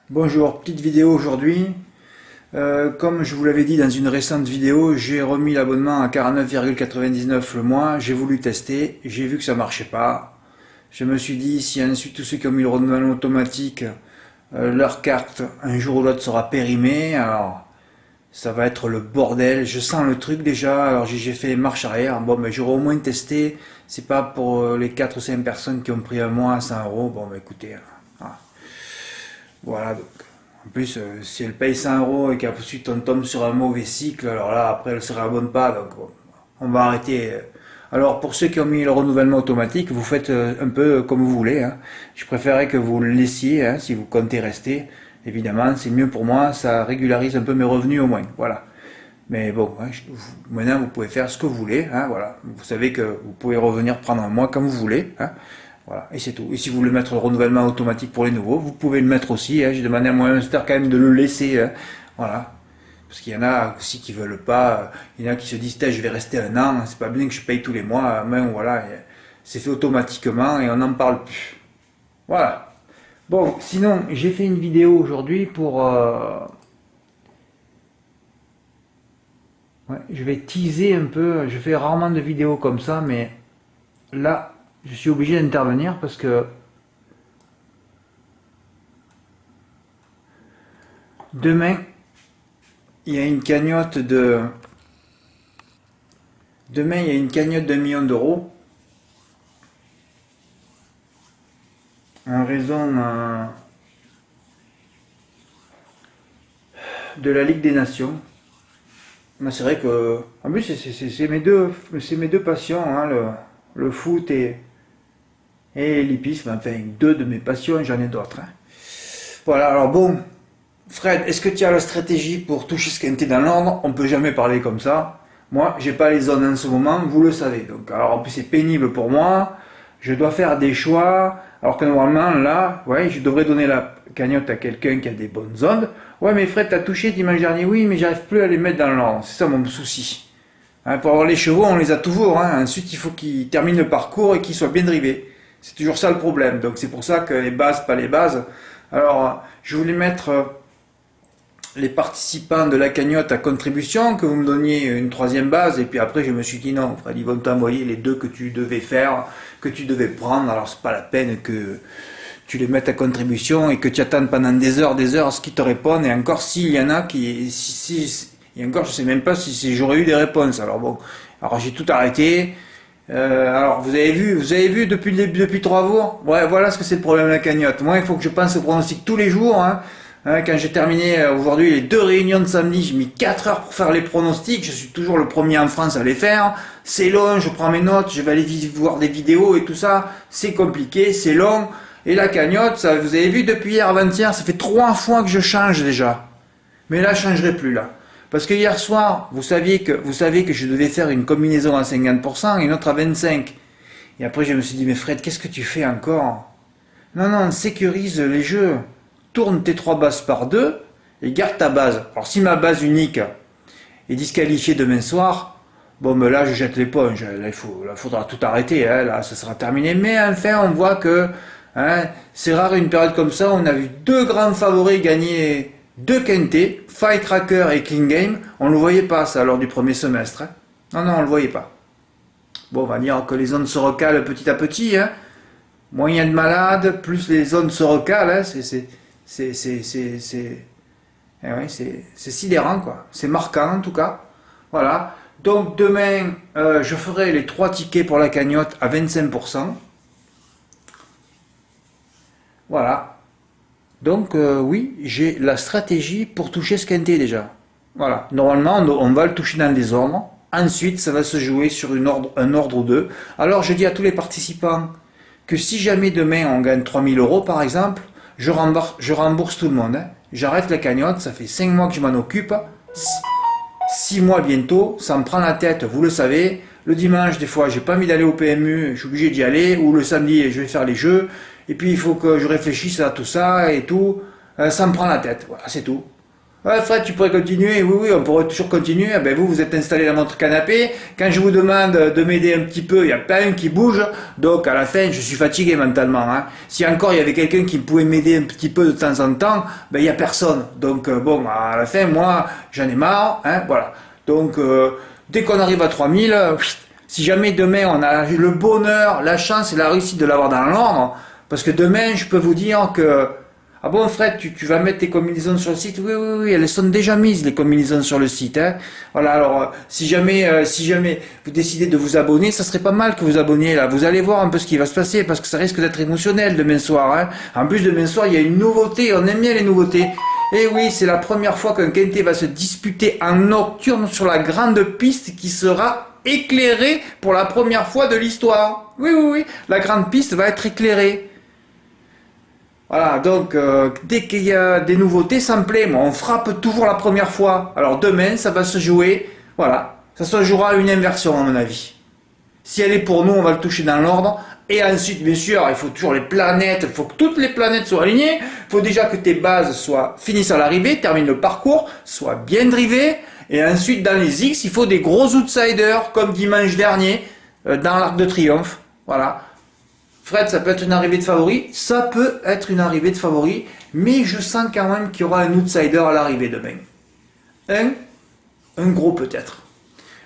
Bonjour, petite vidéo aujourd'hui. Comme je vous l'avais dit dans une récente vidéo, j'ai remis l'abonnement à 49,99 le mois. J'ai voulu tester, j'ai vu que ça marchait pas. Je me suis dit, si ensuite tous ceux qui ont mis le renouvellement automatique, leur carte un jour ou l'autre sera périmée, alors ça va être le bordel. Je sens le truc déjà, alors j'ai fait marche arrière. Bon, mais j'aurais au moins testé. C'est pas pour les 4 ou 5 personnes qui ont pris un mois à 100 euros. Bon, bah écoutez, ah, voilà. Donc, en plus, si elle paye 100 euros et qu'ensuite on tombe sur un mauvais cycle, alors là, après, elle se réabonne pas. Donc, bon, on va arrêter. Alors, pour ceux qui ont mis le renouvellement automatique, vous faites un peu comme vous voulez, hein. Je préférerais que vous le laissiez, hein, si vous comptez rester. Évidemment, c'est mieux pour moi. Ça régularise un peu mes revenus au moins. Voilà. Mais bon, hein, maintenant, vous pouvez faire ce que vous voulez, hein, voilà. Vous savez que vous pouvez revenir prendre un mois quand vous voulez, hein. Voilà, et c'est tout. Et si vous voulez mettre le renouvellement automatique pour les nouveaux, vous pouvez le mettre aussi, hein. J'ai demandé à mon hamster quand même de le laisser, hein. Voilà. Parce qu'il y en a aussi qui veulent pas. Il y en a qui se disent, je vais rester un an, c'est pas bien que je paye tous les mois. Mais voilà, c'est fait automatiquement et on n'en parle plus. Voilà. Bon, sinon, j'ai fait une vidéo aujourd'hui pour... ouais, je vais teaser un peu. Je fais rarement de vidéos comme ça, mais là, je suis obligé d'intervenir parce que demain, il y a une cagnotte de... Demain, il y a une cagnotte d'1 million d'euros en raison de la Ligue des Nations. Mais c'est vrai que, en plus, c'est mes deux passions, hein, le foot et l'hippisme. Enfin, deux de mes passions, j'en ai d'autres, hein. Voilà, alors bon, Fred, est-ce que tu as la stratégie pour toucher ce quintet dans l'ordre? On peut jamais parler comme ça. Moi, j'ai pas les zones en ce moment, vous le savez. Donc, alors en plus c'est pénible pour moi. Je dois faire des choix. Alors que normalement, là, ouais, je devrais donner la cagnotte à quelqu'un qui a des bonnes zones. Ouais, mais Fred, t'as touché dimanche dernier, oui, mais j'arrive plus à les mettre dans l'ordre. C'est ça mon souci. Hein, pour avoir les chevaux, on les a toujours, hein. Ensuite, il faut qu'ils terminent le parcours et qu'ils soient bien drivés. C'est toujours ça le problème. Donc c'est pour ça que les bases, pas les bases. Alors, je voulais mettre les participants de la cagnotte à contribution, que vous me donniez une troisième base, et puis après je me suis dit non, Fred, ils vont t'envoyer les deux que tu devais faire, que tu devais prendre, alors c'est pas la peine que tu les mettes à contribution et que tu attendes pendant des heures ce qu'ils te répondent, et encore s'il y en a qui... et encore je sais même pas si j'aurais eu des réponses, alors bon, alors j'ai tout arrêté. Alors vous avez vu depuis 3 jours. Ouais, voilà ce que c'est le problème de la cagnotte. Moi, il faut que je pense au pronostic tous les jours, hein. Quand j'ai terminé aujourd'hui les 2 réunions de samedi, j'ai mis 4 heures pour faire les pronostics. Je suis toujours le premier en France à les faire. C'est long, je prends mes notes, je vais aller voir des vidéos et tout ça. C'est compliqué, c'est long. Et la cagnotte, ça, vous avez vu depuis hier avant-hier, ça fait 3 fois que je change déjà. Mais là, je changerai plus là. Parce que hier soir, vous savez que je devais faire une combinaison à 50% et une autre à 25%. Et après, je me suis dit, mais Fred, qu'est-ce que tu fais encore? Non, non, sécurise les jeux. Tourne tes 3 bases par 2 et garde ta base. Alors, si ma base unique est disqualifiée demain soir, bon, mais là, je jette l'éponge. Là, faudra tout arrêter, hein. Là, ça sera terminé. Mais enfin, on voit que, hein, c'est rare une période comme ça. On a vu 2 grands favoris gagner 2 quintés, Firecracker et King Game. On ne le voyait pas, ça, lors du premier semestre, hein. Non, non, on ne le voyait pas. Bon, on va dire que les zones se recalent petit à petit, hein. Moins il y a de malades, plus les zones se recalent, hein. Eh ouais, c'est sidérant, quoi. C'est marquant, en tout cas. Voilà. Donc, demain, je ferai les 3 tickets pour la cagnotte à 25%. Voilà. Donc, oui, j'ai la stratégie pour toucher ce quintet déjà. Voilà. Normalement, on va le toucher dans les ordres. Ensuite, ça va se jouer sur un ordre ou deux. Alors, je dis à tous les participants que si jamais demain on gagne 3 000 euros, par exemple, je rembourse tout le monde, hein. J'arrête la cagnotte, ça fait 5 mois que je m'en occupe. 6 mois bientôt, ça me prend la tête, vous le savez. Le dimanche, des fois, j'ai pas envie d'aller au PMU, je suis obligé d'y aller. Ou le samedi, je vais faire les jeux. Et puis, il faut que je réfléchisse à tout ça et tout. Ça me prend la tête, voilà, c'est tout. Ouais, Fred, tu pourrais continuer. Oui, oui, on pourrait toujours continuer. Ah ben vous, vous êtes installé dans votre canapé. Quand je vous demande de m'aider un petit peu, il n'y a pas un qui bouge. Donc, à la fin, je suis fatigué mentalement. Hein. Si encore il y avait quelqu'un qui pouvait m'aider un petit peu de temps en temps, ben il n'y a personne. Donc, bon, à la fin, moi, j'en ai marre. Hein, voilà. Donc, dès qu'on arrive à 3000, si jamais demain on a le bonheur, la chance et la réussite de l'avoir dans l'ordre, parce que demain, je peux vous dire que ah bon Fred, tu vas mettre tes combinaisons sur le site? Oui, oui, oui, elles sont déjà mises les combinaisons sur le site. Hein. Voilà, alors si jamais vous décidez de vous abonner, ça serait pas mal que vous abonniez là. Vous allez voir un peu ce qui va se passer parce que ça risque d'être émotionnel demain soir. Hein. En plus demain soir, il y a une nouveauté, on aime bien les nouveautés. Et oui, c'est la première fois qu'un quintet va se disputer en nocturne sur la grande piste qui sera éclairée pour la première fois de l'histoire. Oui, oui, oui, la grande piste va être éclairée. Voilà, donc dès qu'il y a des nouveautés, ça me plaît. Moi, on frappe toujours la première fois. Alors demain, ça va se jouer. Voilà, ça se jouera une inversion à mon avis. Si elle est pour nous, on va le toucher dans l'ordre. Et ensuite, bien sûr, il faut toujours les planètes. Il faut que toutes les planètes soient alignées. Il faut déjà que tes bases finissent à l'arrivée, terminent le parcours, soient bien drivées. Et ensuite, dans les X, il faut des gros outsiders, comme dimanche dernier, dans l'Arc de Triomphe. Voilà. Fred, ça peut être une arrivée de favori, ça peut être une arrivée de favori, mais je sens quand même qu'il y aura un outsider à l'arrivée demain. Un gros peut-être.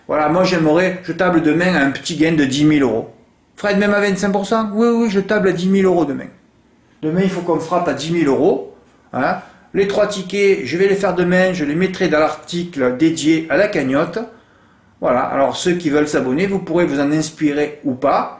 Voilà, moi je table demain à un petit gain de 10 000 euros. Fred, même à 25%? Oui, oui, je table à 10 000 euros demain. Demain, il faut qu'on frappe à 10 000 euros. Hein. Les 3 tickets, je vais les faire demain, je les mettrai dans l'article dédié à la cagnotte. Voilà, alors ceux qui veulent s'abonner, vous pourrez vous en inspirer ou pas.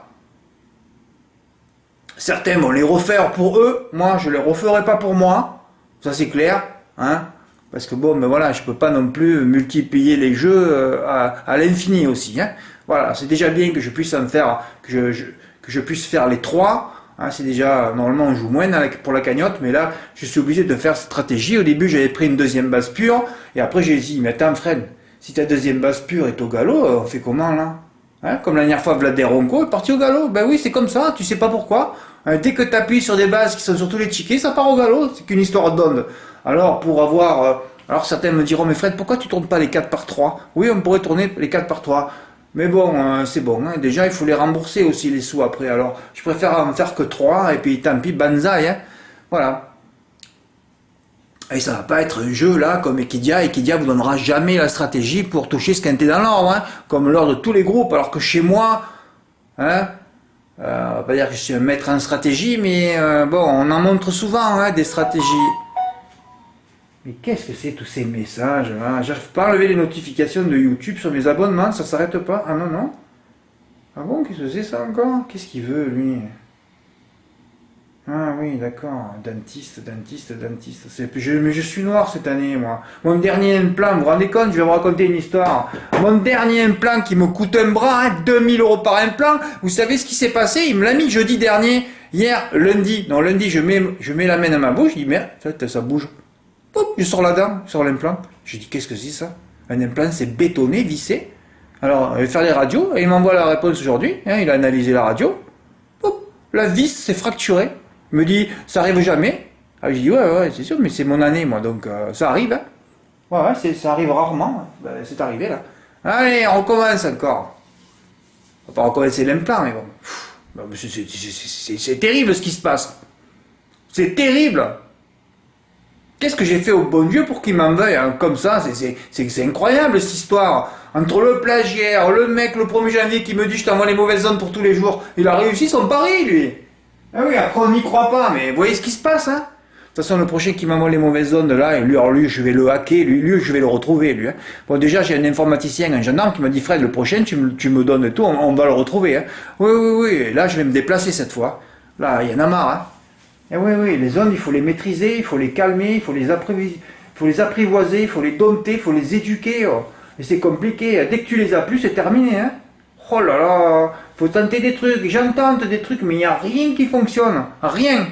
Certains vont les refaire pour eux, moi je ne les referai pas pour moi, ça c'est clair, hein, parce que bon, ben voilà, je peux pas non plus multiplier les jeux à l'infini aussi, hein. Voilà, c'est déjà bien que je puisse en faire, que je puisse faire les 3, hein, c'est déjà, normalement on joue moins pour la cagnotte, mais là je suis obligé de faire cette stratégie. Au début j'avais pris une deuxième base pure, et après j'ai dit, mais attends Fred, si ta deuxième base pure est au galop, on fait comment là? Hein, comme la dernière fois, Vlad Ronco est parti au galop. Ben oui, c'est comme ça, tu sais pas pourquoi. Dès que tu appuies sur des bases qui sont sur tous les tickets, ça part au galop. C'est qu'une histoire d'onde. Alors, pour avoir... alors certains me diront, mais Fred, pourquoi tu tournes pas les 4 par 3? Oui, on pourrait tourner les 4 par 3. Mais bon, c'est bon. Hein. Déjà, il faut les rembourser aussi, les sous après. Alors, je préfère en faire que 3, et puis tant pis, banzai. Hein. Voilà. Et ça va pas être un jeu là comme Equidia. Equidia vous donnera jamais la stratégie pour toucher ce quintet dans l'ordre, hein, comme lors de tous les groupes. Alors que chez moi, hein, on va pas dire que je suis un maître en stratégie, mais bon, on en montre souvent hein, des stratégies. Mais qu'est-ce que c'est tous ces messages hein? J'arrive pas à enlever les notifications de YouTube sur mes abonnements, ça s'arrête pas. Ah non, non. Ah bon, qu'est-ce que c'est ça encore? Qu'est-ce qu'il veut lui? Ah oui, d'accord. Dentiste. Mais je suis noir cette année, moi. Mon dernier implant, vous vous rendez compte, je vais vous raconter une histoire. Mon dernier implant qui me coûte un bras, hein, 2000 euros par implant. Vous savez ce qui s'est passé? Il me l'a mis jeudi dernier. Hier, lundi, je mets la main dans ma bouche, je dis, merde, en fait, ça bouge. Poup, je sors la dent, je sors l'implant. Je dis, qu'est-ce que c'est ça? Un implant, c'est bétonné, vissé. Alors, je vais faire les radios, et il m'envoie la réponse aujourd'hui. Hein, il a analysé la radio. Poup, la vis s'est fracturée. Il me dit, ça arrive jamais. Ah, je dis, ouais, c'est sûr, mais c'est mon année, moi, donc ça arrive. Hein. Ouais, ça arrive rarement. Ben, c'est arrivé, là. Allez, on recommence encore. On va pas recommencer l'implant, mais bon. C'est terrible ce qui se passe. C'est terrible. Qu'est-ce que j'ai fait au bon Dieu pour qu'il m'en veuille hein, comme ça? C'est incroyable cette histoire. Entre le plagiaire, le mec le 1er janvier qui me dit je t'envoie les mauvaises ondes pour tous les jours. Il a réussi son pari, lui. Ah oui, après on n'y croit pas, mais vous voyez ce qui se passe, hein? De toute façon, le prochain qui m'envoie les mauvaises ondes, là, et lui, je vais le hacker, lui, je vais le retrouver, lui. Hein. Bon, déjà, j'ai un informaticien, un gendarme qui m'a dit, Fred, le prochain, tu me donnes tout, on va le retrouver, hein. Oui, et là, je vais me déplacer cette fois. Là, il y en a marre, hein. Et oui, les ondes, il faut les maîtriser, il faut les calmer, il faut les apprivoiser, il faut les dompter, il faut les éduquer, oh. Et c'est compliqué, dès que tu les as plus, c'est terminé, hein. Oh là là, faut tenter des trucs, j'en tente des trucs, mais il n'y a rien qui fonctionne, rien.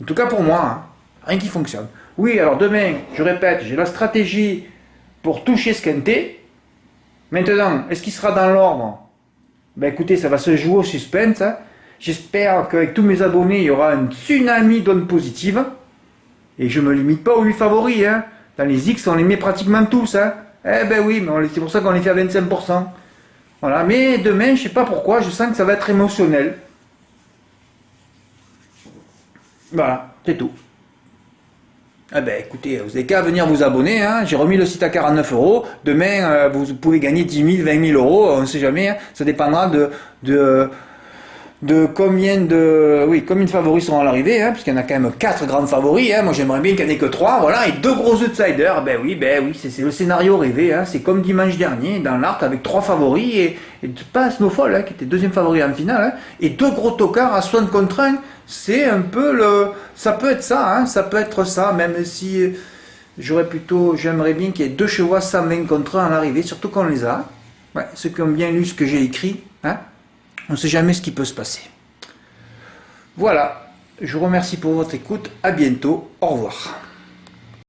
En tout cas pour moi, hein, rien qui fonctionne. Oui, alors demain, je répète, j'ai la stratégie pour toucher ce quintet. Maintenant, est-ce qu'il sera dans l'ordre? Ben écoutez, ça va se jouer au suspense. Hein. J'espère qu'avec tous mes abonnés, il y aura un tsunami d'ondes positives. Et je me limite pas aux 8 favoris, hein. Dans les X, on les met pratiquement tous, hein. Eh ben oui, mais c'est pour ça qu'on les fait à 25%. Voilà, mais demain, je sais pas pourquoi, je sens que ça va être émotionnel. Voilà, c'est tout. Ah ben écoutez, vous n'avez qu'à venir vous abonner, hein. J'ai remis le site à 49 euros. Demain, vous pouvez gagner 10 000, 20 000 euros, on ne sait jamais, hein. Ça dépendra de combien de favoris seront à l'arrivée, hein, parce qu'il y en a quand même 4 grands favoris, hein. Moi j'aimerais bien qu'il n'y en ait que 3, voilà, et 2 gros outsiders. Ben oui, c'est le scénario rêvé, hein. C'est comme dimanche dernier dans l'art avec 3 favoris et pas Snowfall, hein, qui était deuxième favori en finale, hein, et 2 gros tocards à 60 contre 1. C'est un peu ça peut être ça, hein, ça peut être ça, même si j'aimerais bien qu'il y ait 2 chevaux à 120 contre 1 à l'arrivée, surtout qu'on les a. Ouais, ceux qui ont bien lu ce que j'ai écrit, hein. On ne sait jamais ce qui peut se passer. Voilà, je vous remercie pour votre écoute, à bientôt, au revoir.